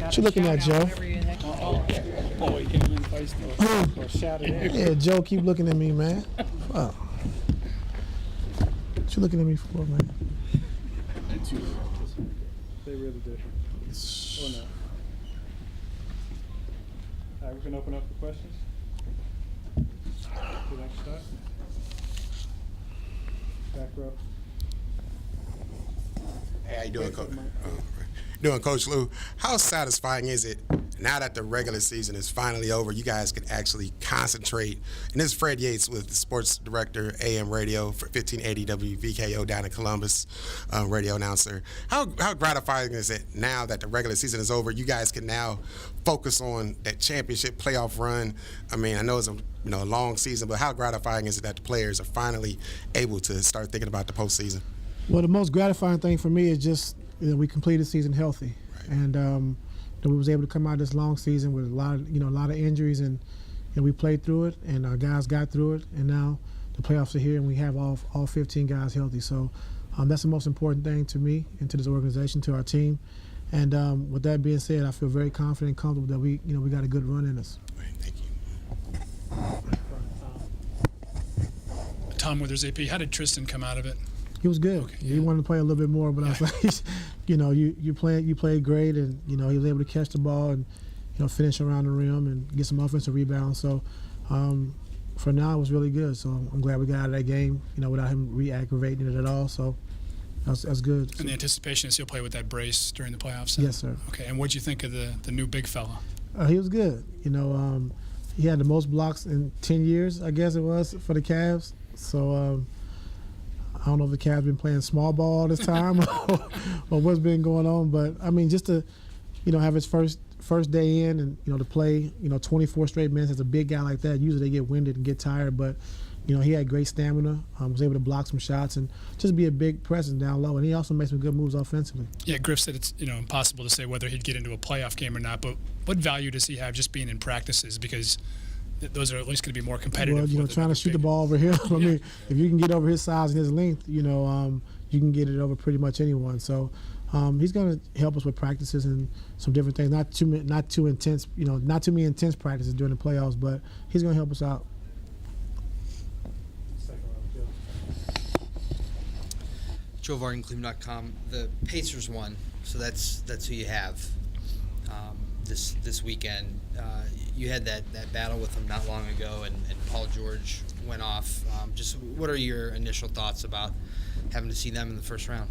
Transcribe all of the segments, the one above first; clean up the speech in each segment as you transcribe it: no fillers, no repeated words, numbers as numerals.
What you looking at, Joe? Oh, he came in feisty or shouted in. Yeah, Joe, keep looking at me, man. Wow. What you looking at me for, man? They really did. Oh, no. All right, we can open up for questions. The next start. Back row. Hey, how you doing, Coach? Doing, Coach Lou. How satisfying is it now that the regular season is finally over? You guys can actually concentrate. And this is Fred Yates with the sports director, AM Radio for 1580 WVKO down in Columbus, radio announcer. How gratifying is it now that the regular season is over? You guys can now focus on that championship playoff run. I mean, I know it's a long season, but how gratifying is it that the players are finally able to start thinking about the postseason? Well, the most gratifying thing for me is just we completed the season healthy, right. And we was able to come out of this long season with a lot of injuries, and we played through it, and our guys got through it, and now the playoffs are here, and we have all 15 guys healthy. So that's the most important thing to me and to this organization, to our team. And with that being said, I feel very confident and comfortable that we got a good run in us. Right, thank you. Tom Withers, AP. How did Tristan come out of it? He was good. Okay, yeah. He wanted to play a little bit more, but I was like, you played great, and he was able to catch the ball and finish around the rim and get some offensive rebounds. So for now, it was really good. So I'm glad we got out of that game, without him re-aggravating it at all. So that's good. And the anticipation is he'll play with that brace during the playoffs? Yes, sir. Okay. And what did you think of the new big fella? He was good. He had the most blocks in 10 years, I guess it was, for the Cavs. So. I don't know if the Cavs been playing small ball all this time or what's been going on, but I mean, just to have his first day in and to play 24 straight minutes as a big guy like that. Usually they get winded and get tired, but he had great stamina. Was able to block some shots and just be a big presence down low. And he also made some good moves offensively. Yeah, Griff said it's impossible to say whether he'd get into a playoff game or not, but what value does he have just being in practices? Because those are at least going to be more competitive. Well, trying to shoot the ball over him. I mean, if you can get over his size and his length, you can get it over pretty much anyone. So he's going to help us with practices and some different things. Not too intense, not too many intense practices during the playoffs, but he's going to help us out. Joe Varden, Cleveland.com. The Pacers won, so that's who you have this weekend. You had that battle with them not long ago, and Paul George went off. Just what are your initial thoughts about having to see them in the first round?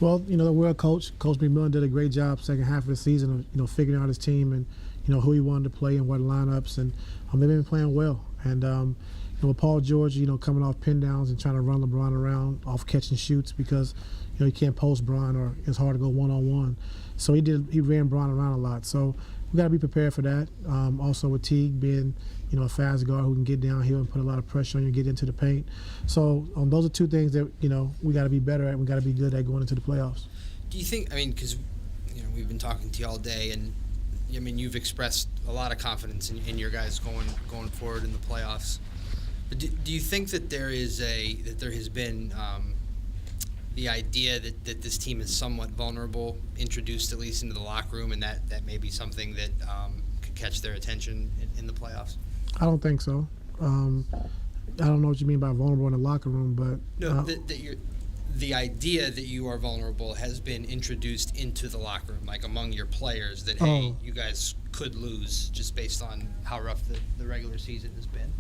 Well, we're a coach. Coach McMillan did a great job second half of the season of figuring out his team and who he wanted to play and what lineups, and they've been playing well. And with Paul George, coming off pin downs and trying to run LeBron around off catch and shoots because he can't post Bron or it's hard to go one-on-one. So he ran Bron around a lot. So we got to be prepared for that. Also with Teague being a fast guard who can get downhill and put a lot of pressure on you and get into the paint. So those are two things that we got to be better at. We got to be good at going into the playoffs. Do you think? I mean, because we've been talking to you all day, and I mean you've expressed a lot of confidence in your guys going forward in the playoffs. But do you think that there has been the idea that this team is somewhat vulnerable, introduced at least into the locker room, and that may be something that could catch their attention in the playoffs? I don't think so. I don't know what you mean by vulnerable in the locker room, but no, the idea that you are vulnerable has been introduced into the locker room, like among your players, that hey, you guys could lose just based on how rough the regular season has been.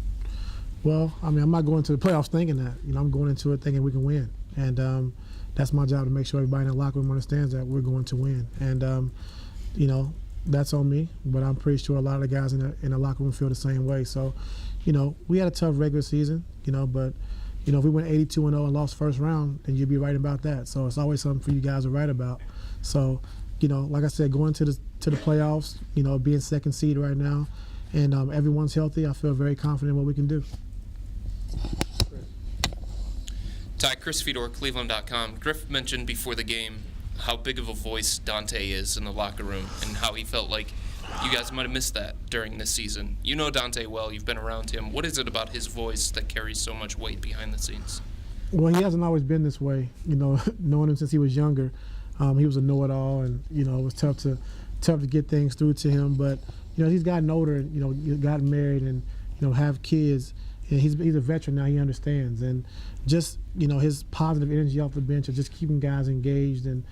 Well, I mean, I'm not going to the playoffs thinking that. I'm going into it thinking we can win, and that's my job to make sure everybody in the locker room understands that we're going to win. And that's on me, but I'm pretty sure a lot of the guys in the locker room feel the same way. So, we had a tough regular season, but if we went 82-0 and lost first round, then you'd be right about that. So it's always something for you guys to write about. So, like I said, going to the playoffs, being second seed right now, and everyone's healthy, I feel very confident in what we can do. Ty, Chris Fedor, Cleveland.com. Griff mentioned before the game how big of a voice Dante is in the locker room and how he felt like you guys might have missed that during this season. You know Dante well. You've been around him. What is it about his voice that carries so much weight behind the scenes? Well, he hasn't always been this way. Knowing him since he was younger, he was a know-it-all, and it was tough to tough to get things through to him. But he's gotten older, and gotten married, and have kids. And he's a veteran now. He understands, and just his positive energy off the bench of just keeping guys engaged and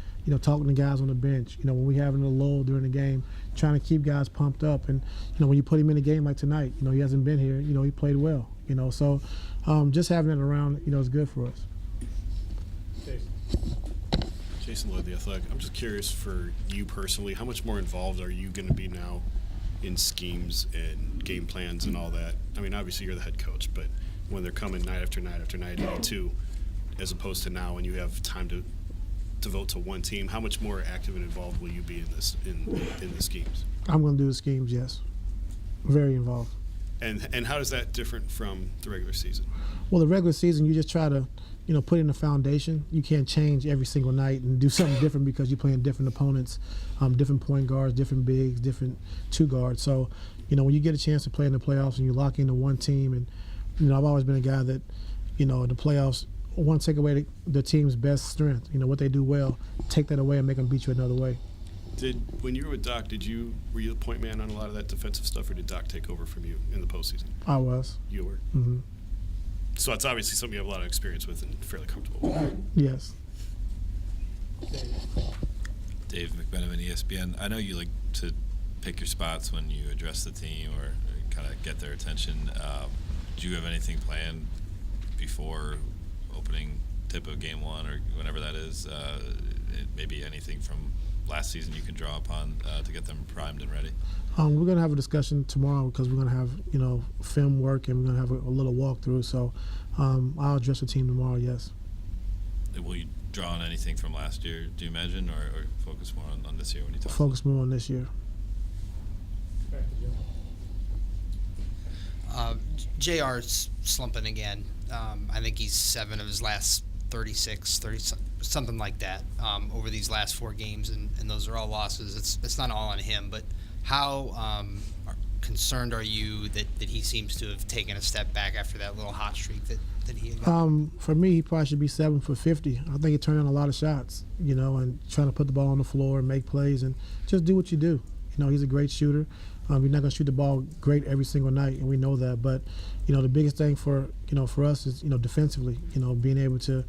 talking to guys on the bench. When we having a lull during the game, trying to keep guys pumped up. And when you put him in a game like tonight, he hasn't been here. He played well. So just having it around, is good for us. Jason Lloyd, The Athletic. I'm just curious for you personally, how much more involved are you going to be now in schemes and game plans and all that? I mean, obviously you're the head coach, but when they're coming night after night after night, 82, as opposed to now when you have time to devote to one team, how much more active and involved will you be in this in the schemes? I'm going to do the schemes, yes. Very involved. And how is that different from the regular season? Well, the regular season, you just try to, put in the foundation. You can't change every single night and do something different because you're playing different opponents, different point guards, different bigs, different two guards. So, when you get a chance to play in the playoffs and you lock into one team, and, I've always been a guy that, in the playoffs, want to take away the team's best strength, what they do well, take that away and make them beat you another way. When you were with Doc, were you the point man on a lot of that defensive stuff, or did Doc take over from you in the postseason? I was. You were? Mm-hmm. So it's obviously something you have a lot of experience with and fairly comfortable with. Yes. Dave McMenamin, ESPN. I know you like to pick your spots when you address the team or kind of get their attention. Do you have anything planned before opening tip of game one or whenever that is? Maybe anything from last season you can draw upon to get them primed and ready? We're going to have a discussion tomorrow because we're going to have, film work and we're going to have a little walkthrough. So I'll address the team tomorrow, yes. Will you draw on anything from last year, do you imagine, or focus more on this year when you talk? Focus more on this year. JR's slumping again. I think he's 7 of his last 36, 30, something like that, over these last 4 games, and those are all losses. It's not all on him, but how concerned are you that he seems to have taken a step back after that little hot streak that he had got? For me, he probably should be 7 for 50. I think he turned on a lot of shots, and trying to put the ball on the floor and make plays and just do what you do. He's a great shooter. You're not going to shoot the ball great every single night, and we know that. But, the biggest thing for us is, defensively, being able to,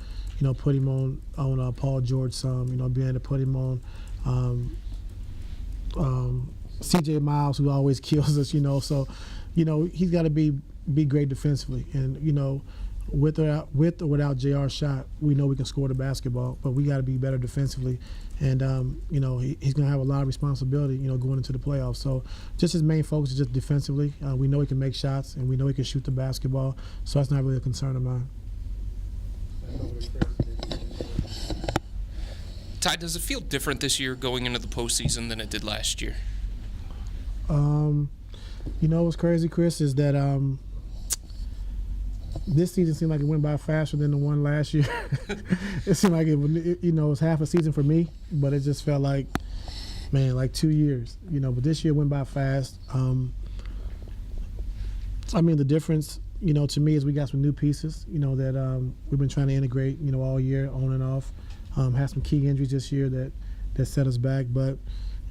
put him on Paul George some, being able to put him on C.J. Miles, who always kills us, So, he's got to be great defensively. And, with or without JR's shot, we know we can score the basketball, but we got to be better defensively. And, he's going to have a lot of responsibility, going into the playoffs. So just his main focus is just defensively. We know he can make shots, and we know he can shoot the basketball. So that's not really a concern of mine. Ty, does it feel different this year going into the postseason than it did last year? What's crazy, Chris, is that this season seemed like it went by faster than the one last year. It seemed like it was half a season for me, but it just felt like, like 2 years. But this year went by fast. The difference, to me is we got some new pieces, that we've been trying to integrate, all year, on and off. Had some key injuries this year that set us back, but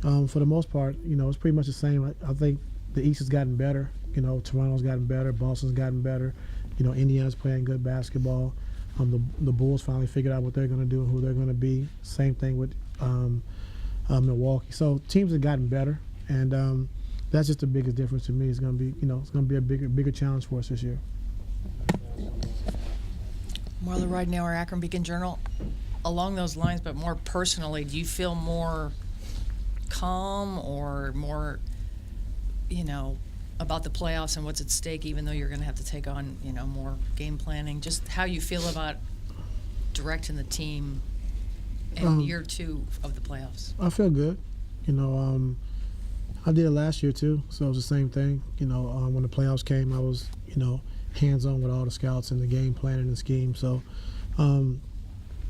for the most part, it's pretty much the same. I think the East has gotten better. Toronto's gotten better. Boston's gotten better. Indiana's playing good basketball. The Bulls finally figured out what they're going to do and who they're going to be. Same thing with Milwaukee. So teams have gotten better, and that's just the biggest difference to me. It's going to be, it's going to be a bigger challenge for us this year. Marla Ridenour, Akron Beacon Journal. Along those lines, but more personally, do you feel more calm or more, about the playoffs and what's at stake, even though you're going to have to take on, more game planning? Just how you feel about directing the team in year 2 of the playoffs? I feel good. I did it last year too, so it was the same thing. When the playoffs came, I was, hands-on with all the scouts and the game planning and scheme. So,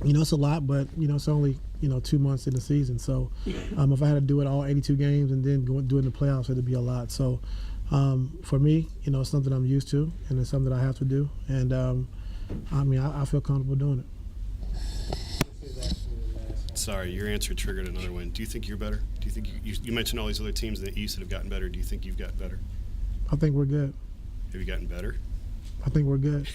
it's a lot, but, it's only, 2 months in the season. So if I had to do it all 82 games and then do it in the playoffs, it'd be a lot. So for me, it's something I'm used to, and it's something I have to do. And, I feel comfortable doing it. Sorry, your answer triggered another one. Do you think you're better? Do you think you mentioned all these other teams in the East that have gotten better? Do you think you've gotten better? I think we're good. Have you gotten better? I think we're good.